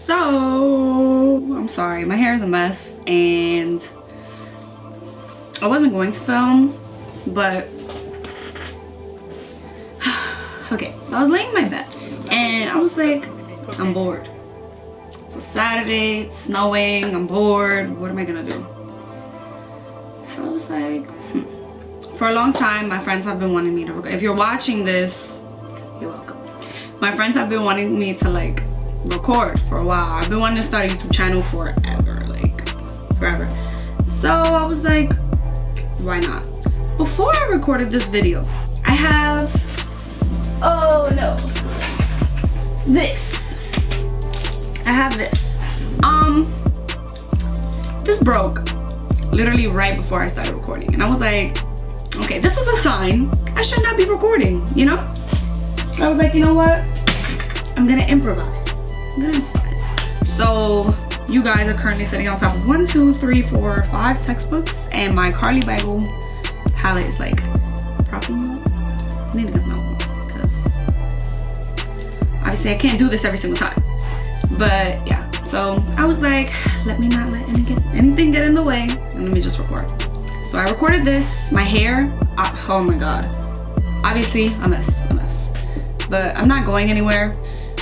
So I'm sorry, my hair is a mess and I wasn't going to film, but okay, so I was laying in my bed and I was like, I'm bored. It's a Saturday, it's snowing, I'm bored, what am I gonna do? So I was like, For a long time, my friends have been wanting me to record. If you're watching this, you're welcome. My friends have been wanting me to like record for a while. I've been wanting to start a YouTube channel forever, like forever. So I was like, why not? Before I recorded this video, I have, oh no, this. I have this. This broke literally right before I started recording, and I was like, okay, this is a sign I should not be recording, you know? So I was like, you know what? I'm gonna improvise. So you guys are currently sitting on top of 1, 2, 3, 4, 5 textbooks, and my Carly Bible palette is like propping you up. I need to get my own because obviously I can't do this every single time. But yeah, so I was like, let me not let anything get in the way, and let me just record. So I recorded this. My hair, oh my god, obviously a mess. But I'm not going anywhere.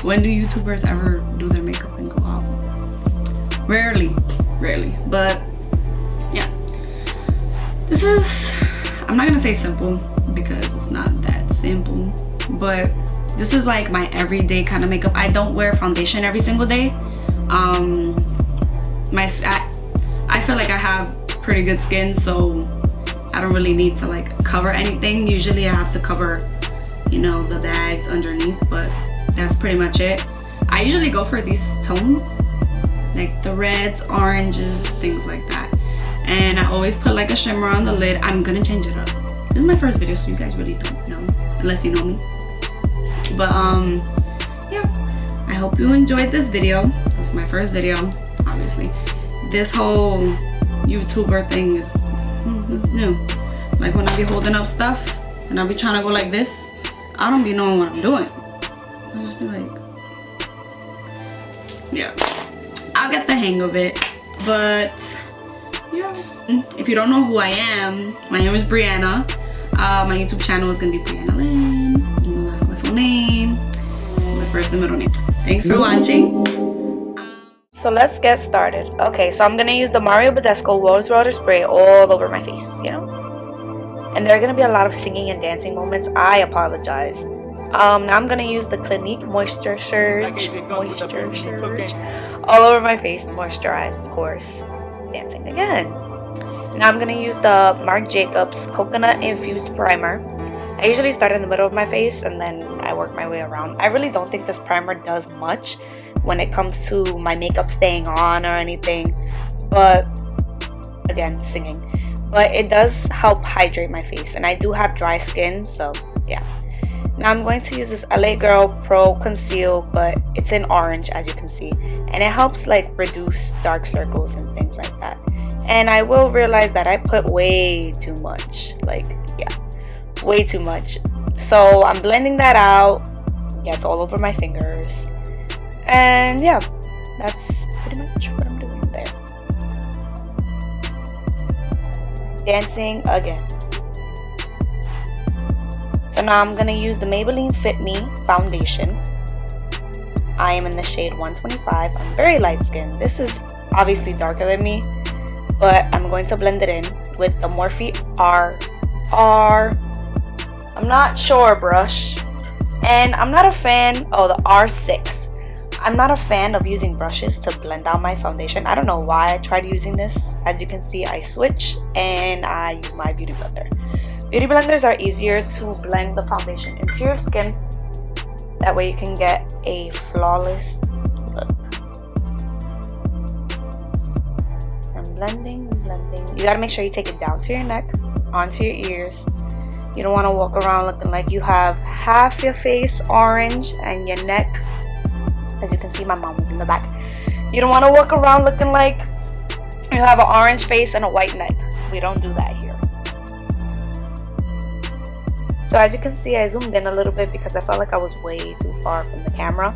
When do YouTubers ever do their makeup and go out? Rarely. But yeah, this is, I'm not gonna say simple because it's not that simple, but this is like my everyday kind of makeup. I don't wear foundation every single day. I feel like I have pretty good skin, so I don't really need to like cover anything. Usually I have to cover, you know, the bags underneath, but that's pretty much it. I usually go for these tones, like the reds, oranges, things like that. And I always put like a shimmer on the lid. I'm gonna change it up. This is my first video, so you guys really don't know, unless you know me. But yeah, I hope you enjoyed this video. This is my first video, obviously. This whole YouTuber thing is new. Like when I be holding up stuff and I be trying to go like this, I don't be knowing what I'm doing. I'll just be like, yeah, I'll get the hang of it. But yeah, if you don't know who I am, my name is Brianna. My YouTube channel is gonna be Brianna Lynn. You know, that's my full name, my first and middle name. Thanks for watching. So let's get started. Okay, so I'm gonna use the Mario Badescu Rose Water Spray all over my face, you know? And there are gonna be a lot of singing and dancing moments. I apologize. Now I'm gonna use the Clinique Moisture Surge all over my face. Moisturize, of course. Dancing again. Now I'm gonna use the Marc Jacobs Coconut Infused Primer. I usually start in the middle of my face and then I work my way around. I really don't think this primer does much when it comes to my makeup staying on or anything, but again, singing. But it does help hydrate my face, and I do have dry skin, so yeah. Now I'm going to use this LA Girl Pro Conceal, but it's in orange, as you can see, and it helps like reduce dark circles and things like that. And I will realize that I put way too much, like, yeah, way too much. So I'm blending that out. Yeah, it's all over my fingers. And yeah, that's pretty much what I'm doing there. Dancing again. So now I'm gonna use the Maybelline Fit Me foundation. I am in the shade 125. I'm very light skinned. This is obviously darker than me, but I'm going to blend it in with the Morphe I'm not sure brush. And I'm not a fan, oh, the R6. I'm not a fan of using brushes to blend out my foundation. I don't know why I tried using this. As you can see, I switch and I use my beauty blender. Beauty blenders are easier to blend the foundation into your skin. That way you can get a flawless look. I'm blending. You gotta make sure you take it down to your neck, onto your ears. You don't want to walk around looking like you have half your face orange and your neck, as you can see, my mom was in the back. You don't want to walk around looking like you have an orange face and a white neck. We don't do that here. So as you can see, I zoomed in a little bit because I felt like I was way too far from the camera.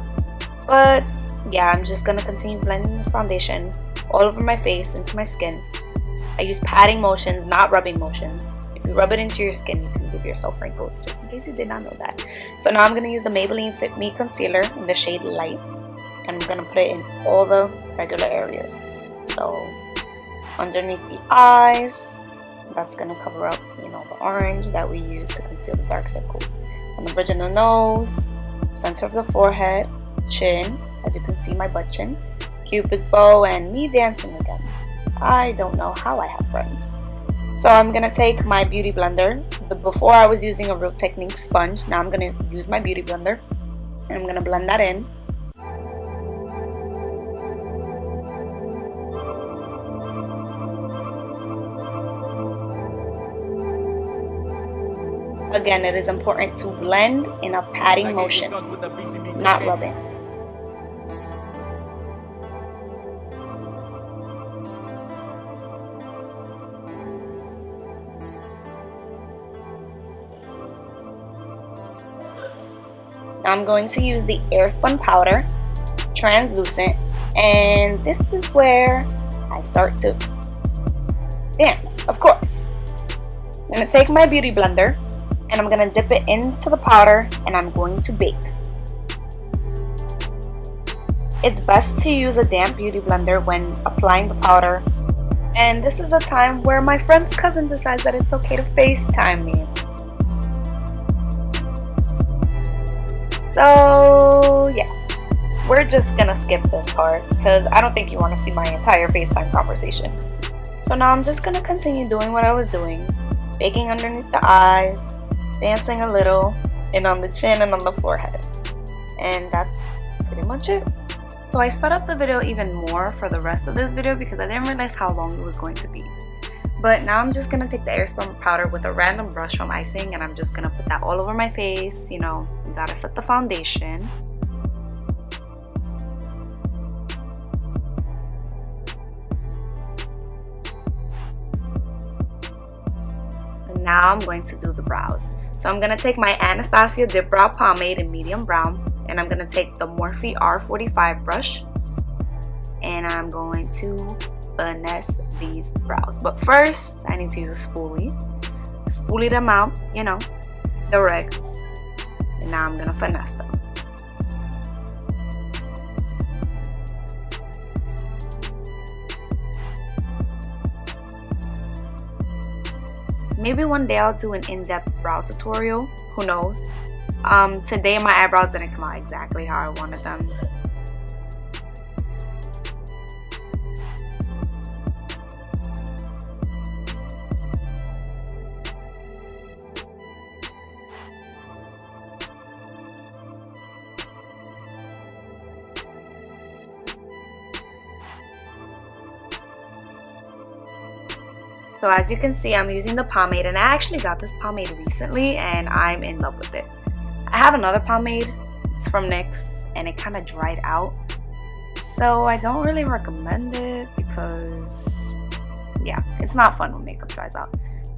But yeah, I'm just gonna continue blending this foundation all over my face, into my skin. I use patting motions, not rubbing motions. If you rub it into your skin, you can give yourself wrinkles, just in case you did not know that. So now I'm gonna use the Maybelline Fit Me Concealer in the shade Light, and I'm gonna put it in all the regular areas. So underneath the eyes, that's gonna cover up, you know, the orange that we use to conceal the dark circles. On the bridge of the nose, center of the forehead, chin, as you can see my butt chin, Cupid's bow, and me dancing again. I don't know how I have friends. So I'm gonna take my beauty blender. Before I was using a Real Technique sponge. Now I'm gonna use my beauty blender, and I'm gonna blend that in. Again, it is important to blend in a patting motion, not rubbing. Now I'm going to use the Airspun powder, translucent, and this is where I start to dance, of course. I'm going to take my beauty blender, and I'm going to dip it into the powder, and I'm going to bake. It's best to use a damp beauty blender when applying the powder, and this is a time where my friend's cousin decides that it's okay to FaceTime me. So yeah, we're just gonna skip this part because I don't think you want to see my entire FaceTime conversation. So now I'm just gonna continue doing what I was doing, baking underneath the eyes, dancing a little, and on the chin and on the forehead. And that's pretty much it. So I sped up the video even more for the rest of this video because I didn't realize how long it was going to be. But now I'm just going to take the Airspun powder with a random brush from icing, and I'm just going to put that all over my face. You know, you gotta set the foundation. And now I'm going to do the brows. So I'm going to take my Anastasia Dip Brow Pomade in medium brown, and I'm going to take the Morphe R45 brush, and I'm going to finesse these brows. But first, I need to use a spoolie. Spoolie them out, you know, the reg. And now I'm going to finesse them. Maybe one day I'll do an in-depth brow tutorial. Who knows? Today my eyebrows didn't come out exactly how I wanted them. So as you can see, I'm using the pomade, and I actually got this pomade recently and I'm in love with it. I have another pomade, it's from NYX, and it kind of dried out. So I don't really recommend it because, yeah, it's not fun when makeup dries out.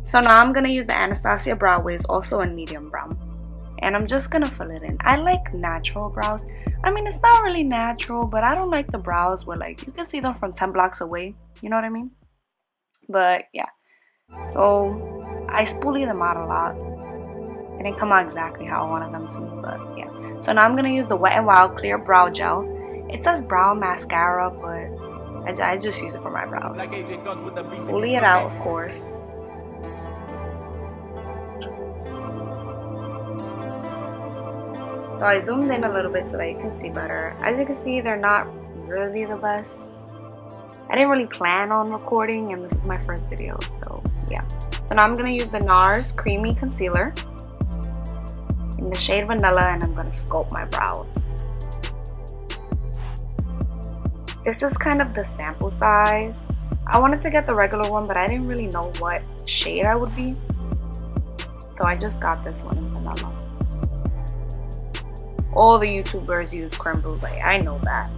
So now I'm going to use the Anastasia Brow Wiz, also in medium brown. And I'm just going to fill it in. I like natural brows. I mean, it's not really natural, but I don't like the brows where like you can see them from 10 blocks away. You know what I mean? But yeah, so I spoolie them out a lot. It didn't come out exactly how I wanted them to, but yeah. So now I'm gonna use the Wet n Wild Clear Brow Gel. It says brow mascara, but I just use it for my brows. Spoolie it out, of course. So I zoomed in a little bit so that you can see better. As you can see, they're not really the best. I didn't really plan on recording, and this is my first video, so yeah. So now I'm going to use the NARS Creamy Concealer in the shade Vanilla, and I'm going to sculpt my brows. This is kind of the sample size. I wanted to get the regular one, but I didn't really know what shade I would be. So I just got this one in Vanilla. All the YouTubers use creme brulee, I know that.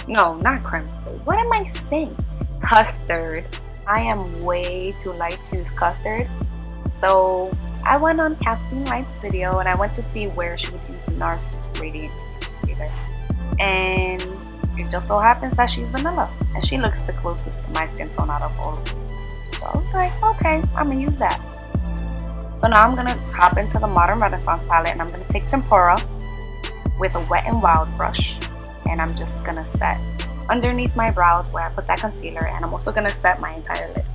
No, not creme brulee. What am I saying? Custard. I am way too light to use custard. So I went on Kathleen Wright's video and I went to see where she would use NARS Radiant Concealer. And it just so happens that she's vanilla, and she looks the closest to my skin tone out of all of them. So I was like, okay, I'm gonna use that. So now I'm gonna hop into the Modern Renaissance palette, and I'm gonna take Tempera with a Wet n Wild brush, and I'm just gonna set underneath my brows where I put that concealer, and I'm also gonna set my entire lid.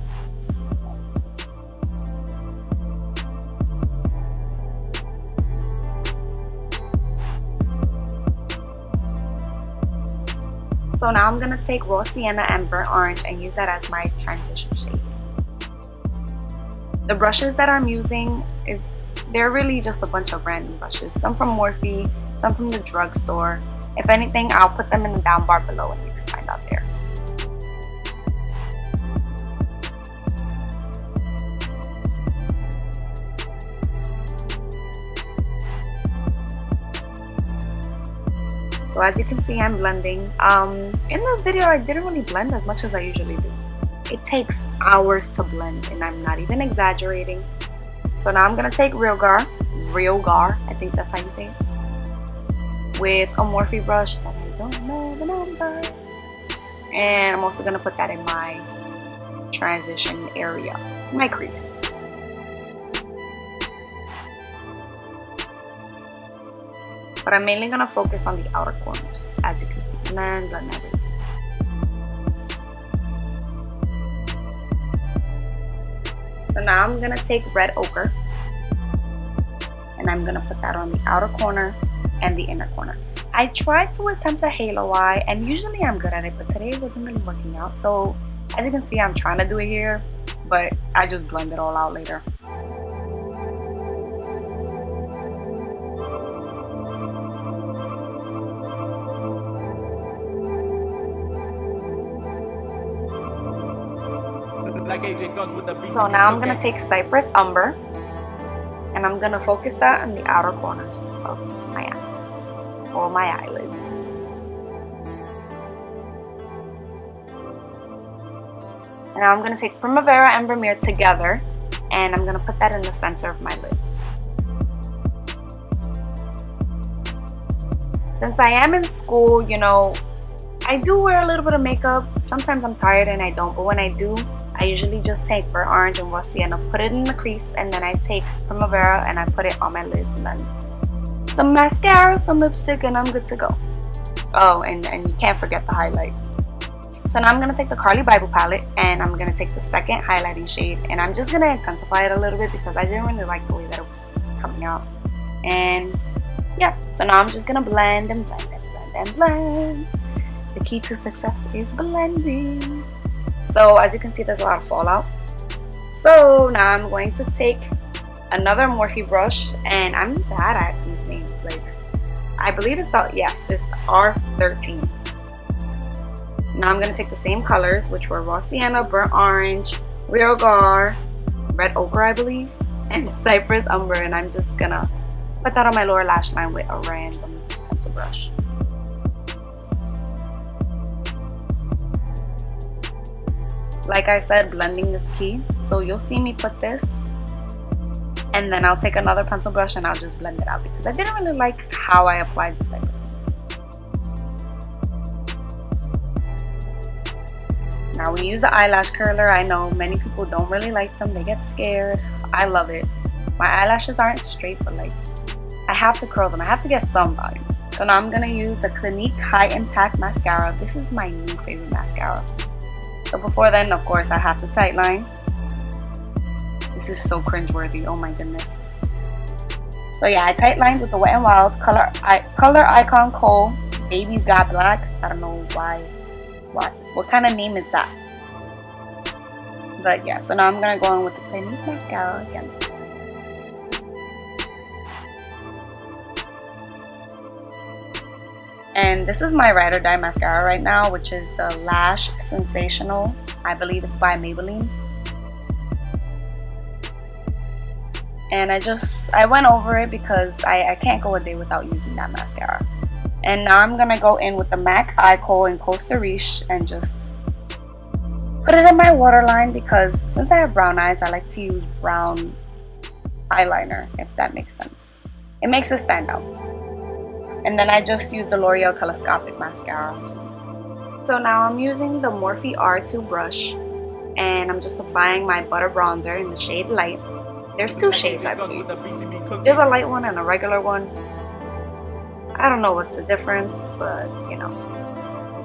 So now I'm gonna take Raw Sienna and Burnt Orange and use that as my transition shade. The brushes that I'm using, they're really just a bunch of random brushes. Some from Morphe, some from the drugstore. If anything, I'll put them in the down bar below and you can find out there. So as you can see, I'm blending. In this video, I didn't really blend as much as I usually do. It takes hours to blend, and I'm not even exaggerating. So now I'm gonna take Real Gar, I think that's how you say it, with a Morphe brush that I don't know the number. And I'm also gonna put that in my transition area, my crease. But I'm mainly gonna focus on the outer corners, as you can see, and then blend everything. So now I'm gonna take Red Ochre, and I'm gonna put that on the outer corner and the inner corner. I tried to attempt a halo eye, and usually I'm good at it, but today it wasn't really working out. So as you can see, I'm trying to do it here, but I just blend it all out later. So now I'm gonna take Cypress Umber, and I'm gonna focus that on the outer corners of my eyes, or my eyelids. And now I'm gonna take Primavera and Vermeer together, and I'm gonna put that in the center of my lid. Since I am in school, you know, I do wear a little bit of makeup. Sometimes I'm tired and I don't, but when I do, I usually just take Burnt Orange and Raw Sienna, put it in the crease, and then I take Primavera and I put it on my lids, and then some mascara, some lipstick, and I'm good to go. Oh, and you can't forget the highlight. So now I'm going to take the Carli Bible palette, and I'm going to take the second highlighting shade, and I'm just going to intensify it a little bit because I didn't really like the way that it was coming out. And yeah, so now I'm just going to blend and blend and blend and blend. The key to success is blending. So as you can see, there's a lot of fallout. So now I'm going to take another Morphe brush, and I'm bad at these names. Like, I believe it's the, yes, it's R13. Now I'm going to take the same colors, which were Raw Sienna, Burnt Orange, Real Gar, Red Ochre, I believe, and Cypress Umber, and I'm just going to put that on my lower lash line with a random pencil brush. Like I said, blending is key. So you'll see me put this, and then I'll take another pencil brush and I'll just blend it out because I didn't really like how I applied the Cypress. Now we use the eyelash curler. I know many people don't really like them. They get scared. I love it. My eyelashes aren't straight, but like, I have to curl them. I have to get some volume. So now I'm gonna use the Clinique High Impact Mascara. This is my new favorite mascara. So before then, of course, I have to tightline. This is so cringeworthy. Oh my goodness. So yeah, I tightlined with the Wet n Wild Color Icon Kohl Baby's Got Black. I don't know why. What kind of name is that? But yeah, so now I'm gonna go in with the Clinique mascara again. And this is my Ride or Die mascara right now, which is the Lash Sensational. I believe it's by Maybelline. And I went over it because I can't go a day without using that mascara. And now I'm gonna go in with the MAC Eye Kohl in Costa Riche and just put it in my waterline because since I have brown eyes, I like to use brown eyeliner, if that makes sense. It makes it stand out. And then I just use the L'Oreal Telescopic Mascara. So now I'm using the Morphe R2 brush, and I'm just applying my butter bronzer in the shade Light. There's two shades, I believe. There's a light one and a regular one. I don't know what's the difference, but you know,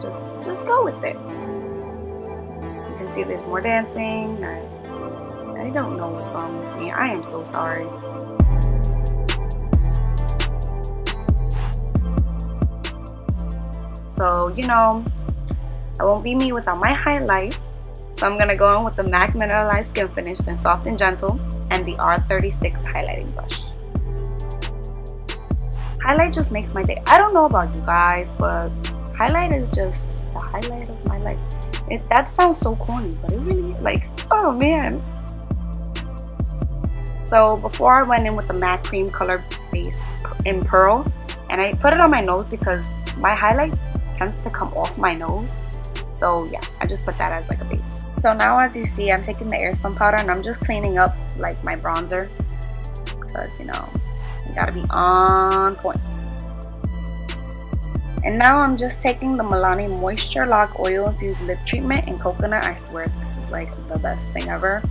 just go with it. You can see there's more dancing. I don't know what's wrong with me. I am so sorry. So, you know, I won't be me without my highlight. So I'm gonna go in with the MAC Mineralized Skin Finish in Soft and Gentle and the R36 highlighting brush. Highlight just makes my day. I don't know about you guys, but highlight is just the highlight of my life. That sounds so corny, but it really, like, oh man. So before I went in with the MAC cream color base in Pearl, and I put it on my nose because my highlight tends to come off my nose. So yeah, I just put that as like a base. So now as you see, I'm taking the Airspun powder and I'm just cleaning up like my bronzer because, you know, you gotta be on point. And now I'm just taking the Milani Moisture Lock Oil Infused Lip Treatment in Coconut. I swear this is like the best thing ever.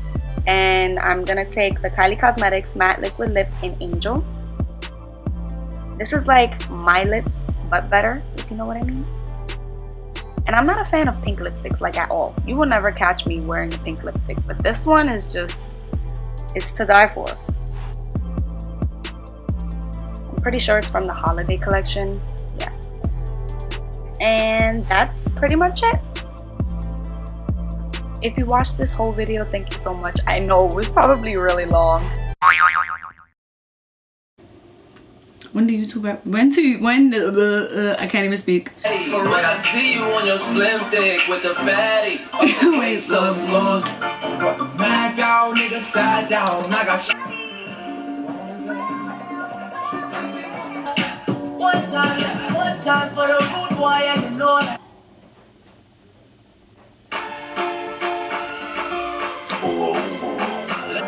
And I'm gonna take the Kylie Cosmetics Matte Liquid Lip in Angel. This is like my lips, but better, if you know what I mean. And I'm not a fan of pink lipsticks, like at all. You will never catch me wearing a pink lipstick, but this one is just, it's to die for. I'm pretty sure it's from the holiday collection. Yeah. And that's pretty much it. If you watched this whole video, thank you so much. I know it was probably really long. When the YouTube I can't even speak. I see you on your slim dick with the fatty. Wait, so slow. Mad dog, nigga, side down. I got one time for the rude boy, and you know that.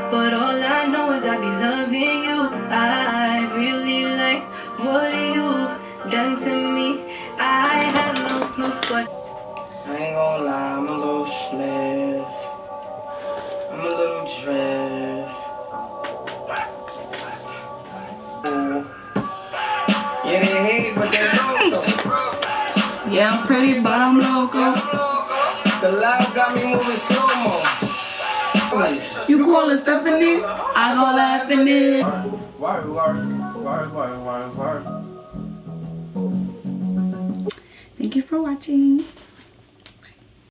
But all I know is I be loving you. I really like what you've done to me. I have no clue, but I ain't gonna lie, I'm a little stressed. I'm a little dressed. Yeah, they hate, but they loco. yeah, I'm pretty, but I'm loco. The life got me moving slow-mo. You call it Stephanie, I go laughing it. Thank you for watching.